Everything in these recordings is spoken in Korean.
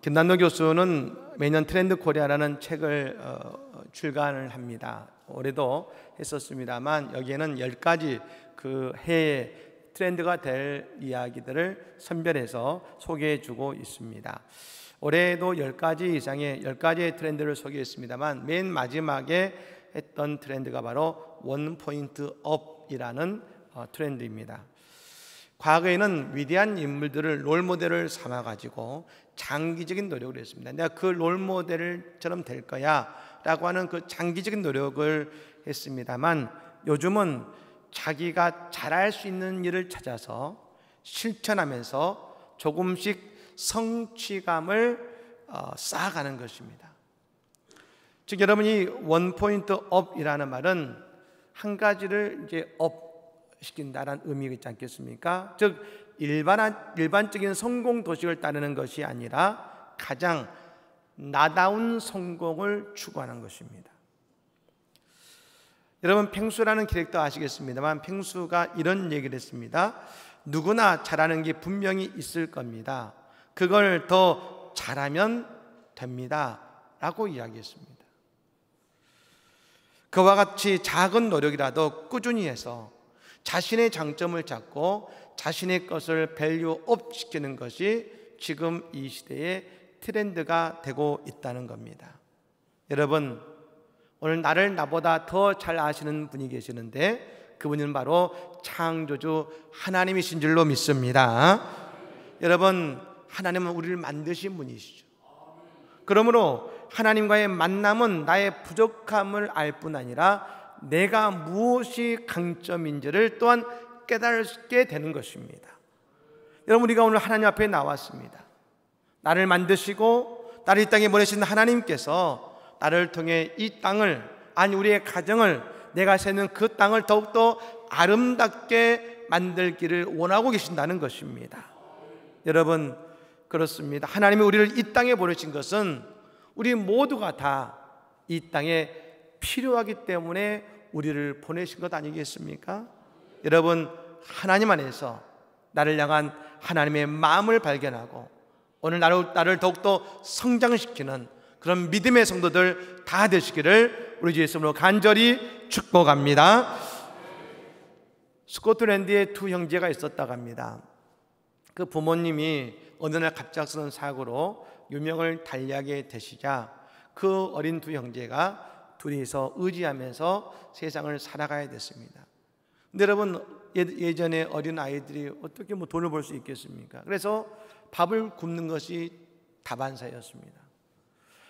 김남노 교수는 매년 트렌드 코리아라는 책을 출간을 합니다. 올해도 했었습니다만 여기에는 10가지 그 해의 트렌드가 될 이야기들을 선별해서 소개해주고 있습니다. 올해도 10가지 이상의 10가지의 트렌드를 소개했습니다만 맨 마지막에 했던 트렌드가 바로 원 포인트 업이라는 트렌드입니다. 과거에는 위대한 인물들을 롤모델을 삼아가지고 장기적인 노력을 했습니다. 내가 그 롤모델처럼 될 거야 라고 하는 그 장기적인 노력을 했습니다만 요즘은 자기가 잘할 수 있는 일을 찾아서 실천하면서 조금씩 성취감을 쌓아가는 것입니다. 즉 여러분이 원 포인트 업이라는 말은 한 가지를 이제 업 시킨다라는 의미가 있지 않겠습니까? 즉 일반적인 성공 도식을 따르는 것이 아니라 가장 나다운 성공을 추구하는 것입니다. 여러분 펭수라는 캐릭터 아시겠습니다만 펭수가 이런 얘기를 했습니다. 누구나 잘하는 게 분명히 있을 겁니다. 그걸 더 잘하면 됩니다 라고 이야기했습니다. 그와 같이 작은 노력이라도 꾸준히 해서 자신의 장점을 찾고 자신의 것을 밸류업 시키는 것이 지금 이 시대의 트렌드가 되고 있다는 겁니다. 여러분 오늘 나를 나보다 더 잘 아시는 분이 계시는데 그분은 바로 창조주 하나님이신 줄로 믿습니다. 여러분 하나님은 우리를 만드신 분이시죠. 그러므로 하나님과의 만남은 나의 부족함을 알 뿐 아니라 내가 무엇이 강점인지를 또한 깨닫게 되는 것입니다. 여러분 우리가 오늘 하나님 앞에 나왔습니다. 나를 만드시고 나를 이 땅에 보내신 하나님께서 나를 통해 이 땅을 아니 우리의 가정을 내가 사는 그 땅을 더욱더 아름답게 만들기를 원하고 계신다는 것입니다. 여러분 그렇습니다. 하나님이 우리를 이 땅에 보내신 것은 우리 모두가 다 이 땅에 필요하기 때문에 우리를 보내신 것 아니겠습니까? 여러분 하나님 안에서 나를 향한 하나님의 마음을 발견하고 오늘 나를 더욱더 성장시키는 그런 믿음의 성도들 다 되시기를 우리 주 예수님으로 간절히 축복합니다. 스코틀랜드에 두 형제가 있었다고 합니다. 그 부모님이 어느 날 갑작스러운 사고로 유명을 달리하게 되시자 그 어린 두 형제가 둘이서 의지하면서 세상을 살아가야 됐습니다. 근데 여러분 예전에 어린 아이들이 어떻게 돈을 벌 수 있겠습니까? 그래서 밥을 굶는 것이 다반사였습니다.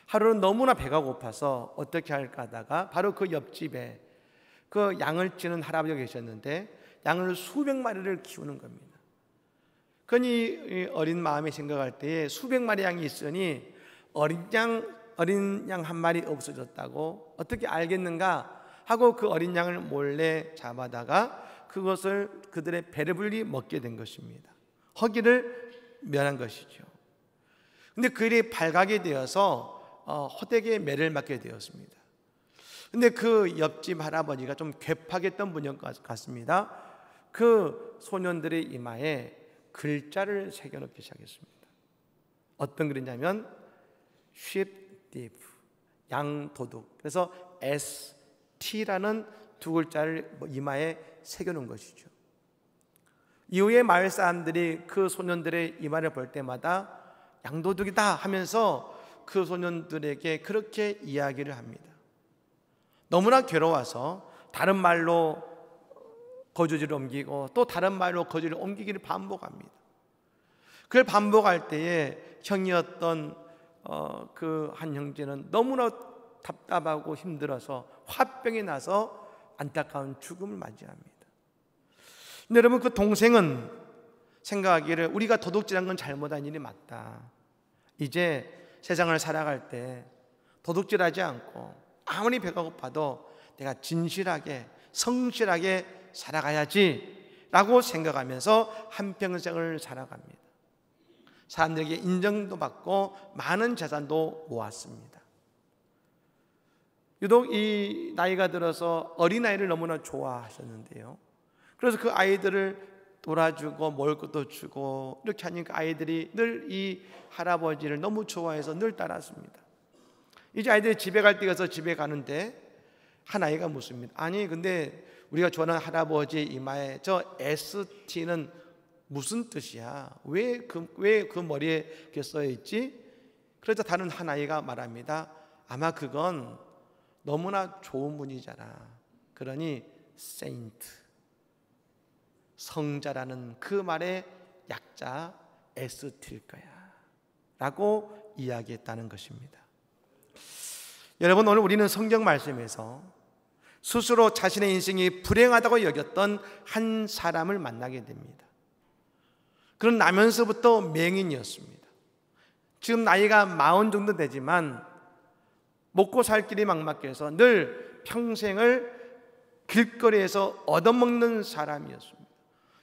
하루는 너무나 배가 고파서 어떻게 할까 하다가 바로 그 옆집에 그 양을 치는 할아버지가 계셨는데 양을 수백 마리를 키우는 겁니다. 그러니 어린 마음에 생각할 때에 수백 마리 양이 있으니 어린 양 한 마리 없어졌다고 어떻게 알겠는가 하고 그 어린 양을 몰래 잡아다가 그것을 그들의 배를 불리 먹게 된 것입니다. 허기를 면한 것이죠. 근데 그 일이 발각이 되어서 호되게 매를 맞게 되었습니다. 근데 그 옆집 할아버지가 좀 괴팍했던 분인 것 같습니다. 그 소년들의 이마에 글자를 새겨놓기 시작했습니다. 어떤 글이냐면 sheep thief, 양도둑. 그래서 ST라는 두 글자를 이마에 새겨놓은 것이죠. 이후에 마을 사람들이 그 소년들의 이마를 볼 때마다 양도둑이다 하면서 그 소년들에게 그렇게 이야기를 합니다. 너무나 괴로워서 다른 말로 거주지를 옮기고 또 다른 말로 거주지를 옮기기를 반복합니다. 그걸 반복할 때에 형이었던 그 한 형제는 너무나 답답하고 힘들어서 화병이 나서 안타까운 죽음을 맞이합니다. 근데 여러분 그 동생은 생각하기를 우리가 도둑질한 건 잘못한 일이 맞다. 이제 세상을 살아갈 때 도둑질하지 않고 아무리 배가 고파도 내가 진실하게 성실하게 살아가야지 라고 생각하면서 한평생을 살아갑니다. 사람들에게 인정도 받고 많은 재산도 모았습니다. 유독 이 나이가 들어서 어린아이를 너무나 좋아하셨는데요. 그래서 그 아이들을 놀아주고 먹을 것도 주고 이렇게 하니까 아이들이 늘 이 할아버지를 너무 좋아해서 늘 따랐습니다. 이제 아이들이 집에 갈 때가 서 집에 가는데 한 아이가 묻습니다. 아니 근데 우리가 좋아하는 할아버지 이마에 저 ST는 무슨 뜻이야? 왜 그 머리에 이렇게 써 있지? 그래서 다른 한 아이가 말합니다. 아마 그건 너무나 좋은 분이잖아. 그러니 세인트, 성자라는 그 말의 약자 ST일 거야 라고 이야기했다는 것입니다. 여러분, 오늘 우리는 성경 말씀에서 스스로 자신의 인생이 불행하다고 여겼던 한 사람을 만나게 됩니다. 그는 나면서부터 맹인이었습니다. 지금 나이가 40 정도 되지만 먹고 살 길이 막막해서 늘 평생을 길거리에서 얻어먹는 사람이었습니다.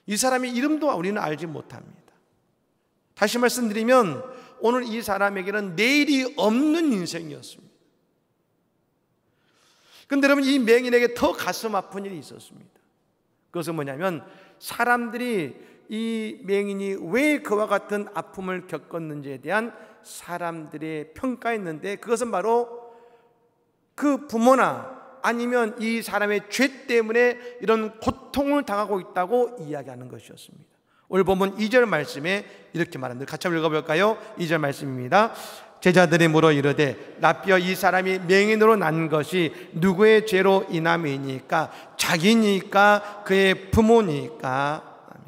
이 사람의 이름도 우리는 알지 못합니다. 다시 말씀드리면 오늘 이 사람에게는 내일이 없는 인생이었습니다. 그런데 여러분, 이 맹인에게 더 가슴 아픈 일이 있었습니다. 그것은 뭐냐면 사람들이 이 맹인이 왜 그와 같은 아픔을 겪었는지에 대한 사람들의 평가였는데, 그것은 바로 그 부모나 아니면 이 사람의 죄 때문에 이런 고통을 당하고 있다고 이야기하는 것이었습니다. 오늘 본문 2절 말씀에 이렇게 말합니다. 같이 한번 읽어볼까요? 2절 말씀입니다. 제자들이 물어 이르되 라삐어, 이 사람이 맹인으로 난 것이 누구의 죄로 인함이니까? 자기니까? 그의 부모니까? 아멘.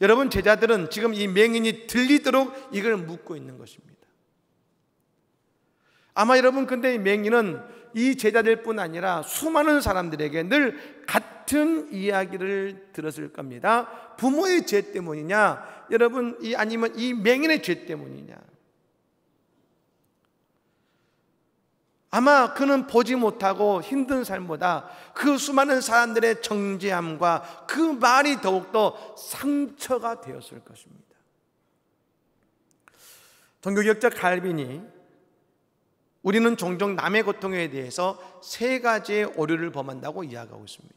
여러분, 제자들은 지금 이 맹인이 들리도록 이걸 묻고 있는 것입니다. 아마 여러분, 근데 이 맹인은 이 제자들뿐 아니라 수많은 사람들에게 늘 같은 이야기를 들었을 겁니다. 부모의 죄 때문이냐, 여러분, 아니면 이 맹인의 죄 때문이냐. 아마 그는 보지 못하고 힘든 삶보다 그 수많은 사람들의 정죄함과 그 말이 더욱더 상처가 되었을 것입니다. 종교개혁자 칼빈이 우리는 종종 남의 고통에 대해서 3가지의 오류를 범한다고 이야기하고 있습니다.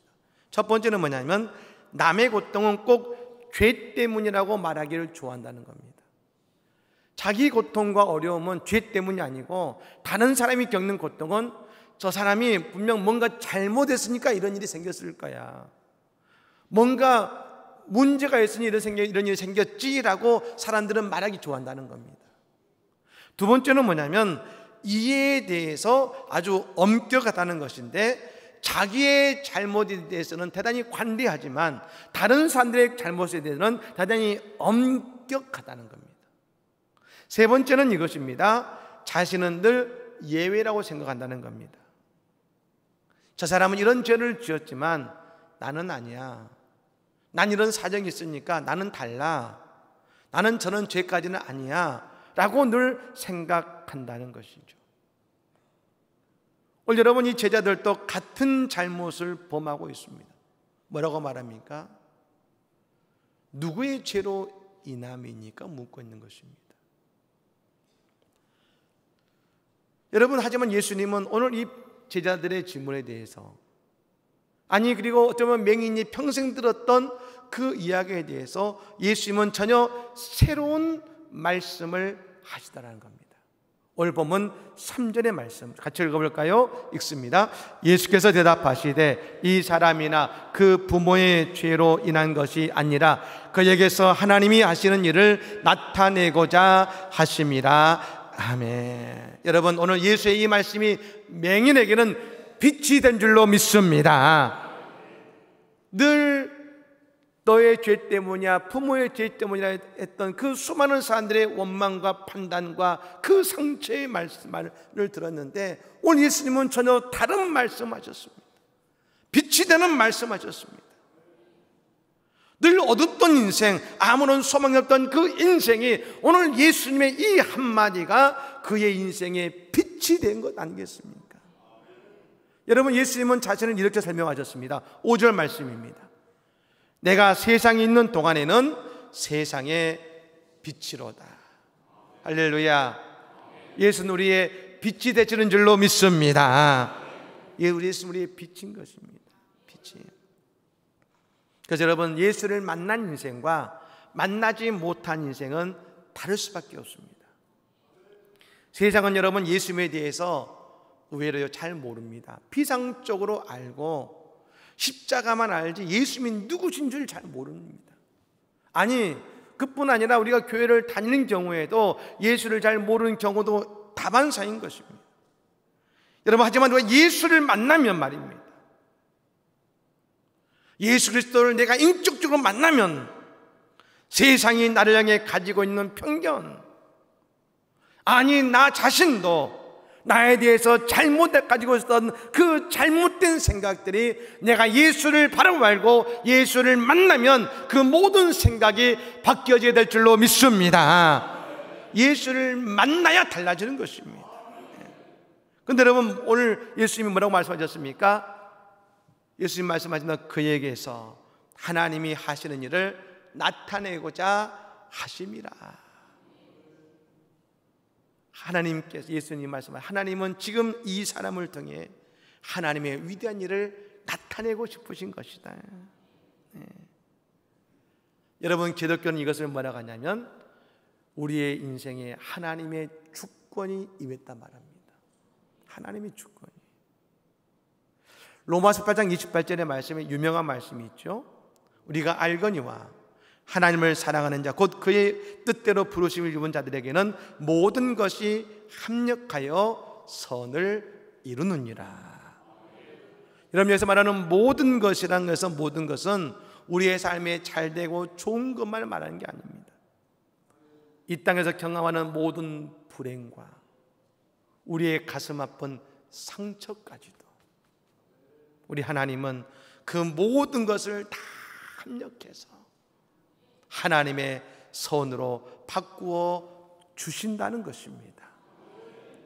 첫 번째는 뭐냐면 남의 고통은 꼭 죄 때문이라고 말하기를 좋아한다는 겁니다. 자기 고통과 어려움은 죄 때문이 아니고 다른 사람이 겪는 고통은 저 사람이 분명 뭔가 잘못했으니까 이런 일이 생겼을 거야, 뭔가 문제가 있으니 이런 일이 생겼지라고 사람들은 말하기 좋아한다는 겁니다. 두 번째는 뭐냐면 이에 대해서 아주 엄격하다는 것인데, 자기의 잘못에 대해서는 대단히 관대하지만 다른 사람들의 잘못에 대해서는 대단히 엄격하다는 겁니다. 세 번째는 이것입니다. 자신은 늘 예외라고 생각한다는 겁니다. 저 사람은 이런 죄를 지었지만 나는 아니야, 난 이런 사정이 있으니까 나는 달라, 나는 저런 죄까지는 아니야 라고 늘 생각한다는 것이죠. 오늘 여러분, 이 제자들도 같은 잘못을 범하고 있습니다. 뭐라고 말합니까? 누구의 죄로 인함이니까 묻고 있는 것입니다. 여러분, 하지만 예수님은 오늘 이 제자들의 질문에 대해서, 아니 그리고 어쩌면 맹인이 평생 들었던 그 이야기에 대해서 예수님은 전혀 새로운 말씀을 하시다라는 겁니다. 오늘 보면 3절의 말씀 같이 읽어볼까요? 읽습니다. 예수께서 대답하시되 이 사람이나 그 부모의 죄로 인한 것이 아니라 그에게서 하나님이 하시는 일을 나타내고자 하심이라. 아멘. 여러분, 오늘 예수의 이 말씀이 맹인에게는 빛이 된 줄로 믿습니다. 늘 너의 죄 때문이야, 부모의 죄 때문이라 했던 그 수많은 사람들의 원망과 판단과 그 상처의 말씀을 들었는데, 오늘 예수님은 전혀 다른 말씀하셨습니다. 빛이 되는 말씀하셨습니다. 늘 어둡던 인생, 아무런 소망이 없던 그 인생이 오늘 예수님의 이 한마디가 그의 인생의 빛이 된 것 아니겠습니까? 여러분, 예수님은 자신을 이렇게 설명하셨습니다. 5절 말씀입니다. 내가 세상에 있는 동안에는 세상의 빛이로다. 할렐루야. 예수는 우리의 빛이 되시는 줄로 믿습니다. 우리 예수는 우리의 빛인 것입니다. 빛이. 그래서 여러분, 예수를 만난 인생과 만나지 못한 인생은 다를 수밖에 없습니다. 세상은 여러분, 예수님에 대해서 의외로 잘 모릅니다. 피상적으로 알고 십자가만 알지 예수님이 누구신 줄 잘 모릅니다. 아니, 그뿐 아니라 우리가 교회를 다니는 경우에도 예수를 잘 모르는 경우도 다반사인 것입니다. 여러분, 하지만 우리가 예수를 만나면 말입니다, 예수 그리스도를 내가 인격적으로 만나면 세상이 나를 향해 가지고 있는 편견, 아니 나 자신도 나에 대해서 잘못 가지고 있었던 그 잘못된 생각들이 내가 예수를 바라보고 알고 예수를 만나면 그 모든 생각이 바뀌어져야 될 줄로 믿습니다. 예수를 만나야 달라지는 것입니다. 그런데 여러분, 오늘 예수님이 뭐라고 말씀하셨습니까? 예수님 말씀하시면 그에게서 하나님이 하시는 일을 나타내고자 하심이라. 하나님께서, 예수님 말씀하신 하나님은 지금 이 사람을 통해 하나님의 위대한 일을 나타내고 싶으신 것이다. 네. 여러분, 기독교는 이것을 뭐라고 하냐면 우리의 인생에 하나님의 주권이 임했단 말입니다. 하나님의 주권이. 로마서 8장 28절의 말씀에 유명한 말씀이 있죠. 우리가 알거니와 하나님을 사랑하는 자 곧 그의 뜻대로 부르심을 입은 자들에게는 모든 것이 합력하여 선을 이루느니라. 여러분, 여기서 말하는 모든 것이라는 것은, 모든 것은 우리의 삶에 잘되고 좋은 것만 말하는 게 아닙니다. 이 땅에서 경험하는 모든 불행과 우리의 가슴 아픈 상처까지도 우리 하나님은 그 모든 것을 다 합력해서 하나님의 선으로 바꾸어 주신다는 것입니다.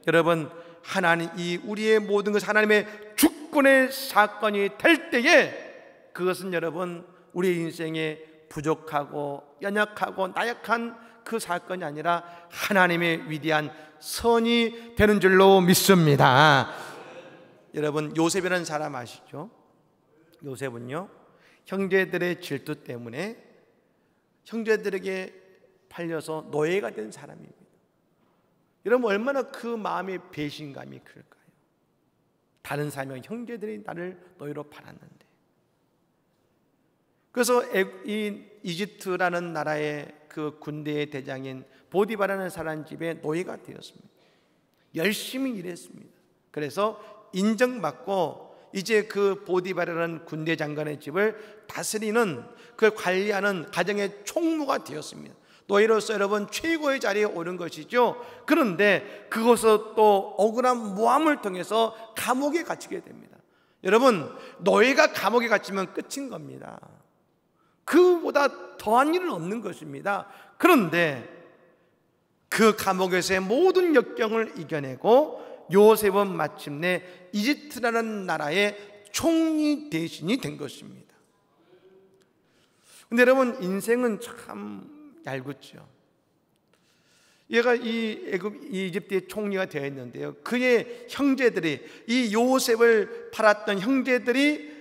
여러분, 하나님, 이 우리의 모든 것이 하나님의 주권의 사건이 될 때에 그것은 여러분, 우리의 인생에 부족하고 연약하고 나약한 그 사건이 아니라 하나님의 위대한 선이 되는 줄로 믿습니다. 여러분, 요셉이라는 사람 아시죠? 요셉은요, 형제들의 질투 때문에 형제들에게 팔려서 노예가 된 사람입니다. 여러분, 얼마나 그 마음의 배신감이 클까요? 다른 사람이, 형제들이 나를 노예로 팔았는데. 그래서 이 이집트라는 나라의 그 군대의 대장인 보디바라는 사람 집에 노예가 되었습니다. 열심히 일했습니다. 그래서 인정받고 이제 그 보디바라는 군대 장관의 집을 다스리는, 그 관리하는 가정의 총무가 되었습니다. 노예로서 여러분 최고의 자리에 오른 것이죠. 그런데 그것을 또 억울한 모함을 통해서 감옥에 갇히게 됩니다. 여러분, 노예가 감옥에 갇히면 끝인 겁니다. 그보다 더한 일은 없는 것입니다. 그런데 그 감옥에서의 모든 역경을 이겨내고 요셉은 마침내 이집트라는 나라의 총리 대신이 된 것입니다. 근데 여러분, 인생은 참 얄궂죠. 얘가 이 이집트의 총리가 되었는데요, 그의 형제들이, 이 요셉을 팔았던 형제들이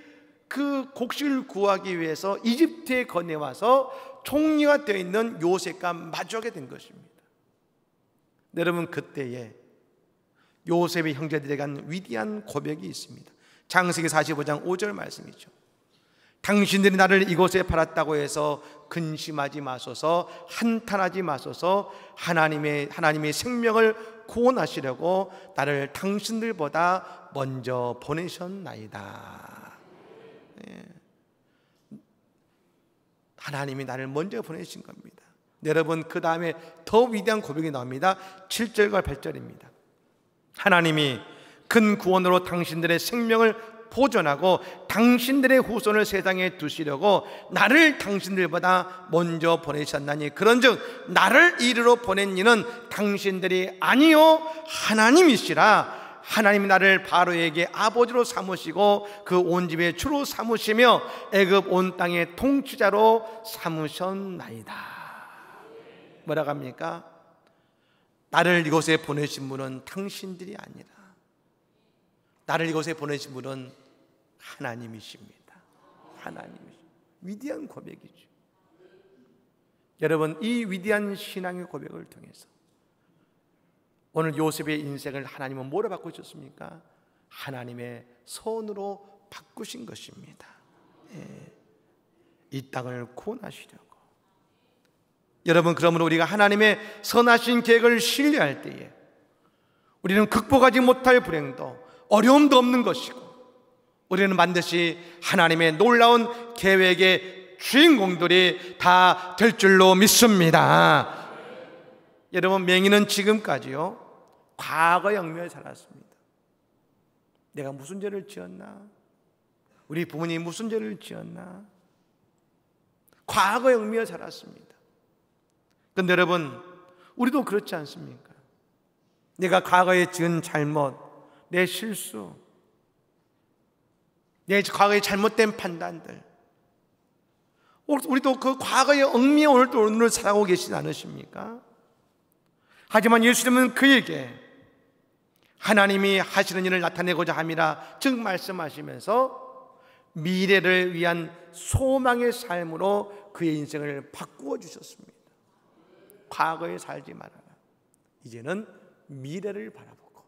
그 곡식을 구하기 위해서 이집트에 건너와서 총리가 되어 있는 요셉과 마주하게 된 것입니다. 여러분, 그때에 요셉의 형제들에게 한 위대한 고백이 있습니다. 창세기 45장 5절 말씀이죠. 당신들이 나를 이곳에 팔았다고 해서 근심하지 마소서, 한탄하지 마소서. 하나님의 생명을 구원하시려고 나를 당신들보다 먼저 보내셨나이다. 네. 하나님이 나를 먼저 보내신 겁니다. 여러분, 그 다음에 더 위대한 고백이 나옵니다. 7절과 8절입니다. 하나님이 큰 구원으로 당신들의 생명을 보존하고 당신들의 후손을 세상에 두시려고 나를 당신들보다 먼저 보내셨나니, 그런즉 나를 이리로 보낸 이는 당신들이 아니요 하나님이시라. 하나님이 나를 바로에게 아버지로 삼으시고 그 온 집의 주로 삼으시며 애굽 온 땅의 통치자로 삼으셨나이다. 뭐라고 합니까? 나를 이곳에 보내신 분은 당신들이 아니라 나를 이곳에 보내신 분은 하나님이십니다. 하나님이십니다. 위대한 고백이죠. 여러분, 이 위대한 신앙의 고백을 통해서 오늘 요셉의 인생을 하나님은 뭐로 바꾸셨습니까? 하나님의 손으로 바꾸신 것입니다. 이 땅을 구원하시려고. 여러분, 그러므로 우리가 하나님의 선하신 계획을 신뢰할 때에 우리는 극복하지 못할 불행도 어려움도 없는 것이고, 우리는 반드시 하나님의 놀라운 계획의 주인공들이 다 될 줄로 믿습니다. 여러분, 맹인은 지금까지요 과거 영묘에 살았습니다. 내가 무슨 죄를 지었나? 우리 부모님이 무슨 죄를 지었나? 과거 영묘에 살았습니다. 그런데 여러분, 우리도 그렇지 않습니까? 내가 과거에 지은 잘못, 내 실수, 내 과거에 잘못된 판단들, 우리도 그 과거의 얽매여 오늘을 살아가고 계시지 않으십니까? 하지만 예수님은 그에게 하나님이 하시는 일을 나타내고자 함이라 즉 말씀하시면서 미래를 위한 소망의 삶으로 그의 인생을 바꾸어 주셨습니다. 과거에 살지 말아라. 이제는 미래를 바라보고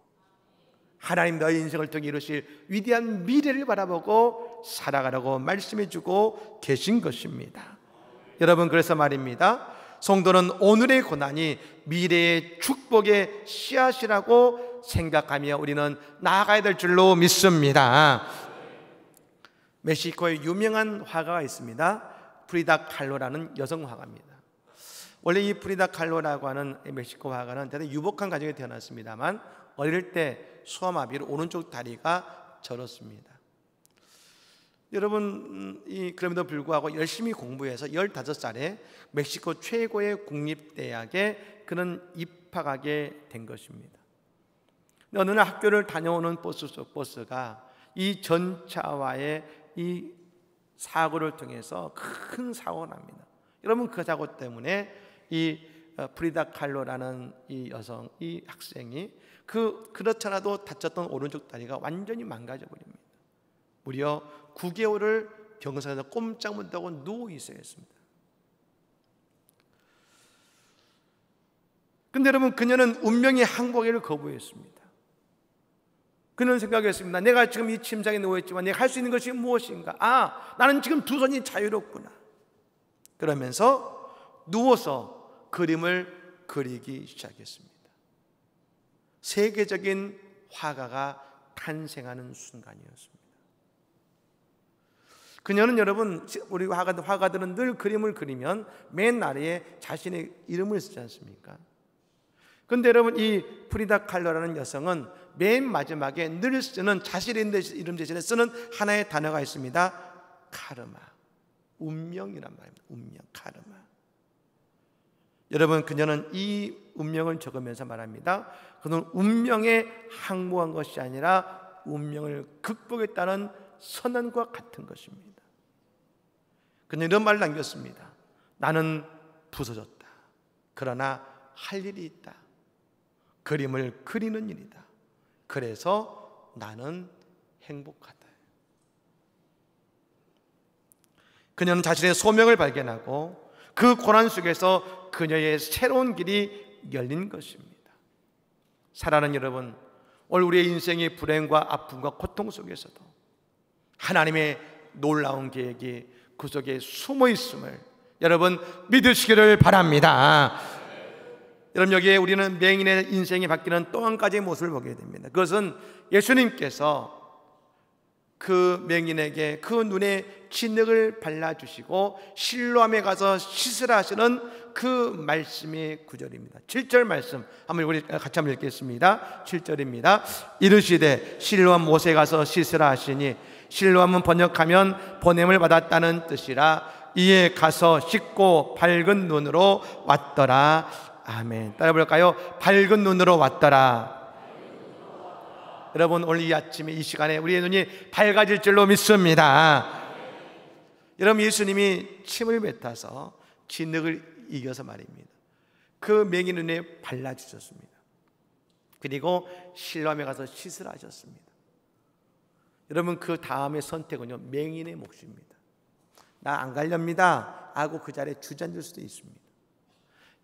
하나님 너의 인생을 통해 이루실 위대한 미래를 바라보고 살아가라고 말씀해 주고 계신 것입니다. 여러분, 그래서 말입니다. 성도는 오늘의 고난이 미래의 축복의 씨앗이라고 생각하며 우리는 나아가야 될 줄로 믿습니다. 멕시코에 유명한 화가가 있습니다. 프리다 칼로라는 여성 화가입니다. 원래 이 프리다 칼로라고 하는 멕시코 화가는 대단히 유복한 가정에 태어났습니다만 어릴 때 소아마비로 오른쪽 다리가 절었습니다. 여러분, 그럼에도 불구하고 열심히 공부해서 15살에 멕시코 최고의 국립대학에 그는 입학하게 된 것입니다. 어느 날 학교를 다녀오는 버스가 이 전차와의 이 사고를 통해서 큰 사고가 납니다. 여러분, 그 사고 때문에 이 프리다 칼로라는 이 여성, 이 학생이 그렇잖아도 다쳤던 오른쪽 다리가 완전히 망가져 버립니다. 무려 9개월을 병상에서 꼼짝 못하고 누워 있어야 했습니다. 근데 여러분, 그녀는 운명의 항복을 거부했습니다. 그는 생각했습니다. 내가 지금 이 침상에 누워있지만 내가 할 수 있는 것이 무엇인가? 나는 지금 두 손이 자유롭구나. 그러면서 누워서 그림을 그리기 시작했습니다. 세계적인 화가가 탄생하는 순간이었습니다. 그녀는 여러분, 우리 화가들은 늘 그림을 그리면 맨 아래에 자신의 이름을 쓰지 않습니까? 그런데 여러분, 이 프리다 칼로라는 여성은 맨 마지막에 늘 쓰는 자신의 이름 대신에 쓰는 하나의 단어가 있습니다. 카르마, 운명이란 말입니다. 운명, 카르마. 여러분, 그녀는 이 운명을 적으면서 말합니다. 그는 운명에 항복한 것이 아니라 운명을 극복했다는 선언과 같은 것입니다. 그는 이런 말을 남겼습니다. 나는 부서졌다. 그러나 할 일이 있다. 그림을 그리는 일이다. 그래서 나는 행복하다. 그녀는 자신의 소명을 발견하고 그 고난 속에서 그녀의 새로운 길이 열린 것입니다. 사랑하는 여러분, 오늘 우리의 인생의 불행과 아픔과 고통 속에서도 하나님의 놀라운 계획이 그 속에 숨어 있음을 여러분 믿으시기를 바랍니다. 여러분, 여기에 우리는 맹인의 인생이 바뀌는 또 한 가지의 모습을 보게 됩니다. 그것은 예수님께서 그 맹인에게 그 눈에 진흙을 발라주시고 실로암에 가서 씻으라 하시는 그 말씀의 구절입니다. 7절 말씀 한번 우리 같이 한번 읽겠습니다. 7절입니다. 이르시되 실로암 못에 가서 씻으라 하시니, 실로암은 번역하면 보냄을 받았다는 뜻이라. 이에 가서 씻고 밝은 눈으로 왔더라. 아멘. 따라 볼까요? 밝은 눈으로 왔더라. 여러분, 오늘 이 아침에 이 시간에 우리의 눈이 밝아질 줄로 믿습니다. 여러분, 예수님이 침을 뱉어서 진흙을 이겨서 말입니다. 그 맹인 눈에 발라주셨습니다. 그리고 실로암에 가서 씻으라 하셨습니다. 여러분, 그 다음의 선택은요, 맹인의 몫입니다. 나 안 갈렵니다 하고 그 자리에 주저앉을 수도 있습니다.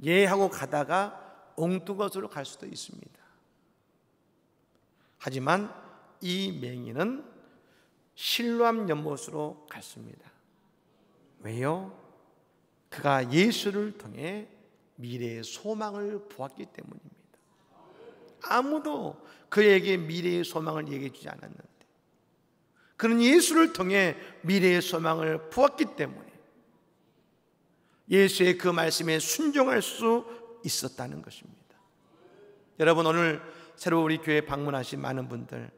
예 하고 가다가 엉뚱것으로 갈 수도 있습니다. 하지만 이 맹인은 실로암 연못으로 갔습니다. 왜요? 그가 예수를 통해 미래의 소망을 보았기 때문입니다. 아무도 그에게 미래의 소망을 얘기해 주지 않았는데 그는 예수를 통해 미래의 소망을 보았기 때문에 예수의 그 말씀에 순종할 수 있었다는 것입니다. 여러분, 오늘 새로 우리 교회에 방문하신 많은 분들,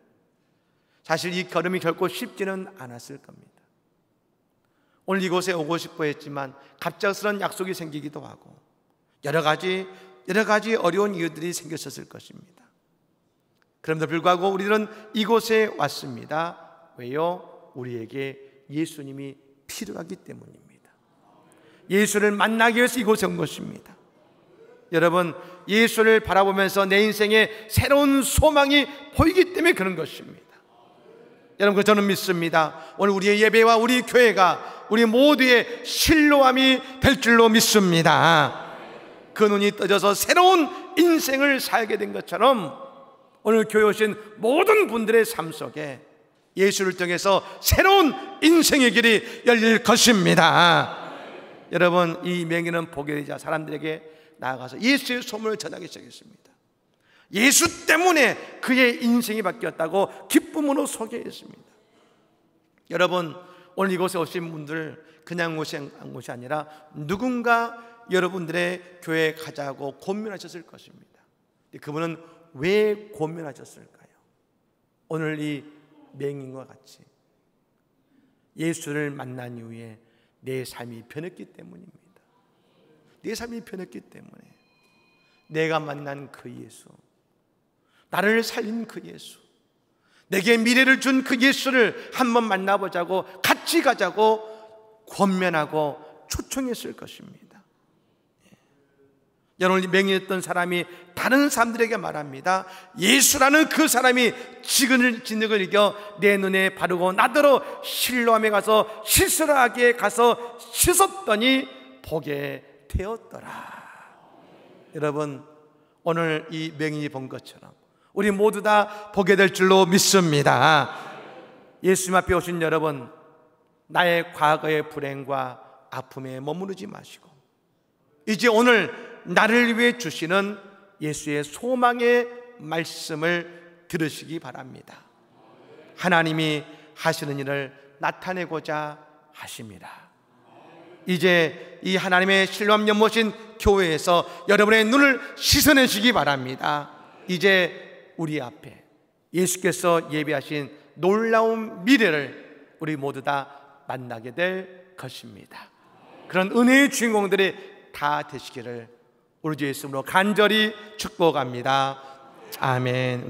사실 이 걸음이 결코 쉽지는 않았을 겁니다. 오늘 이곳에 오고 싶어 했지만 갑작스런 약속이 생기기도 하고 여러 가지 어려운 이유들이 생겼었을 것입니다. 그럼에도 불구하고 우리들은 이곳에 왔습니다. 왜요? 우리에게 예수님이 필요하기 때문입니다. 예수를 만나기 위해서 이곳에 온 것입니다. 여러분, 예수를 바라보면서 내 인생에 새로운 소망이 보이기 때문에 그런 것입니다. 여러분, 저는 믿습니다. 오늘 우리의 예배와 우리 교회가 우리 모두의 실로암이 될 줄로 믿습니다. 그 눈이 떠져서 새로운 인생을 살게 된 것처럼 오늘 교회 오신 모든 분들의 삶 속에 예수를 통해서 새로운 인생의 길이 열릴 것입니다. 여러분, 이 맹인은 보게 되자 사람들에게 나아가서 예수의 소문을 전하기 시작했습니다. 예수 때문에 그의 인생이 바뀌었다고 기쁨으로 소개했습니다. 여러분, 오늘 이곳에 오신 분들 그냥 오신 곳이 아니라 누군가 여러분들의 교회에 가자고 고민하셨을 것입니다. 그분은 왜 고민하셨을까요? 오늘 이 맹인과 같이 예수를 만난 이후에 내 삶이 변했기 때문입니다. 내 삶이 변했기 때문에 내가 만난 그 예수, 나를 살린 그 예수, 내게 미래를 준 그 예수를 한번 만나보자고 같이 가자고 권면하고 초청했을 것입니다. 여러분, 맹인했던 사람이 다른 사람들에게 말합니다. 예수라는 그 사람이 진흙을 이겨 내 눈에 바르고 나더러 실로암에 가서 시스라하게 가서 씻었더니 보게 되었더라. 여러분, 오늘 이 맹인이 본 것처럼 우리 모두 다 보게 될 줄로 믿습니다. 예수님 앞에 오신 여러분, 나의 과거의 불행과 아픔에 머무르지 마시고 이제 오늘 나를 위해 주시는 예수의 소망의 말씀을 들으시기 바랍니다. 하나님이 하시는 일을 나타내고자 하십니다. 이제 이 하나님의 실로암 연못인 교회에서 여러분의 눈을 씻어내시기 바랍니다. 이제 우리 앞에 예수께서 예비하신 놀라운 미래를 우리 모두 다 만나게 될 것입니다. 그런 은혜의 주인공들이 다 되시기를 우리 주 예수님으로 간절히 축복합니다. 아멘.